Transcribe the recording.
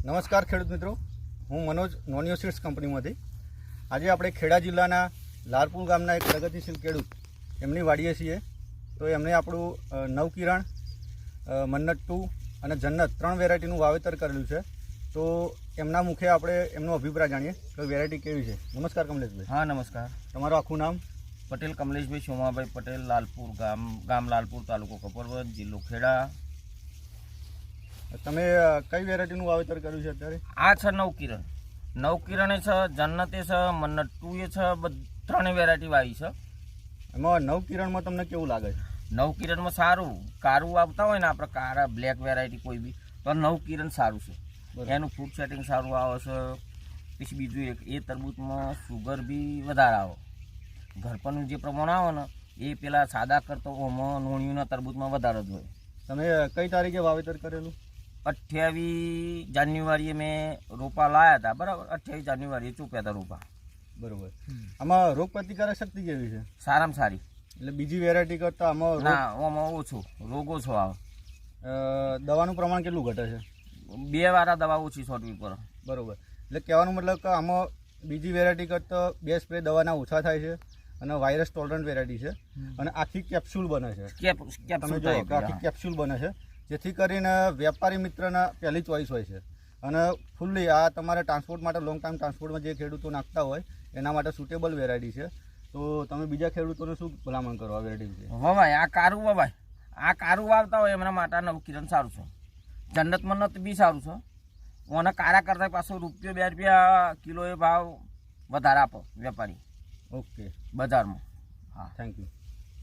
નમસ્કાર ખેડૂત મિત્રો, હું મનોજ નોનિયો સીડ્સ કંપનીમાંથી આજે આપણે ખેડા જિલ્લાના લાલપુર ગામના એક પ્રગતિશીલ ખેડૂત એમની વાડીએ છીએ. તો એમણે આપણું નવકિરણ, મન્નત 2 અને જન્નત 3 વેરાયટીનું વાવેતર કરેલું છે. તો એમના મુખે આપણે એમનો અભિપ્રાય જાણીએ કે વેરાયટી કેવી છે. નમસ્કાર કમલેશભાઈ. હા નમસ્કાર. તમારું આખું નામ? પટેલ કમલેશભાઈ સોમાભાઈ પટેલ, લાલપુર ગામ લાલપુર, તાલુકો કપરવત, જિલ્લો ખેડા. તમે કઈ વેરાયટીનું વાવેતર કર્યું છે અત્યારે? આ છે નવકિરણ. નવકિરણે છે, જન્નતે છે, મન્નત 2 છે, ત્રણેય વેરાયટી વાવી છે. એમાં નવકિરણમાં તમને કેવું લાગે છે? નવકિરણમાં સારું કારું આવતા હોય ને આપણે કારા બ્લેક વેરાયટી કોઈ બી, તો નવકિરણ સારું છે. એનું ફૂડ સેટિંગ સારું આવે છે. પછી બીજું એક એ તરબૂચમાં સુગર બી વધારે આવે. ઘરપણનું જે પ્રમાણ આવે ને એ પેલા સાદા કરતો ઓમાં નોણિયુંના તરબૂચમાં વધારે જ હોય. તમે કઈ તારીખે વાવેતર કરેલું? 28 જાન્યુઆરીએ મેં રોપા લાયા હતા. બરાબર, 28 જાન્યુઆરીએ ચોપ્યા હતા રોપા. બરોબર. આમાં રોગ પ્રતિકારક શક્તિ કેવી છે? સારામાં સારી. એટલે બીજી વેરાયટી કરતાં આમાં ના, આમાં ઓછો રોગ ઓછો આવે. દવાનું પ્રમાણ કેટલું ઘટે છે? 2 વાર દવા ઓછી છોડવી પડે. બરોબર. એટલે કહેવાનો મતલબ કે આમાં બીજી વેરાયટી કરતાં 2 સ્પ્રે દવાના ઓછા થાય છે અને વાયરસ ટોલરન્ટ વેરાયટી છે અને આખી કેપ્સ્યુલ બને છે. તમે જો આખી કેપ્સ્યુલ બને છે, જેથી કરીને વેપારી મિત્રના પહેલી ચોઈસ હોય છે. અને ફૂલ્લી આ તમારે ટ્રાન્સપોર્ટ માટે, લોંગ ટાઈમ ટ્રાન્સપોર્ટમાં જે ખેડૂતો નાખતા હોય એના માટે સુટેબલ વેરાયટી છે. તો તમે બીજા ખેડૂતોને શું ભલામણ કરો આ વેરાયટી વિશે? વવાય આ કારું, વવાય આ કારું વાવતા હોય એમના માટે નવકિરણ સારું છે. જન્નત મન્નત બી સારું છે. ઓને કારા કરતા પાછો ₹2 કિલો એ ભાવ વધારે આપો વેપારી. ઓકે, બજારમાં. હા, થેન્ક યુ.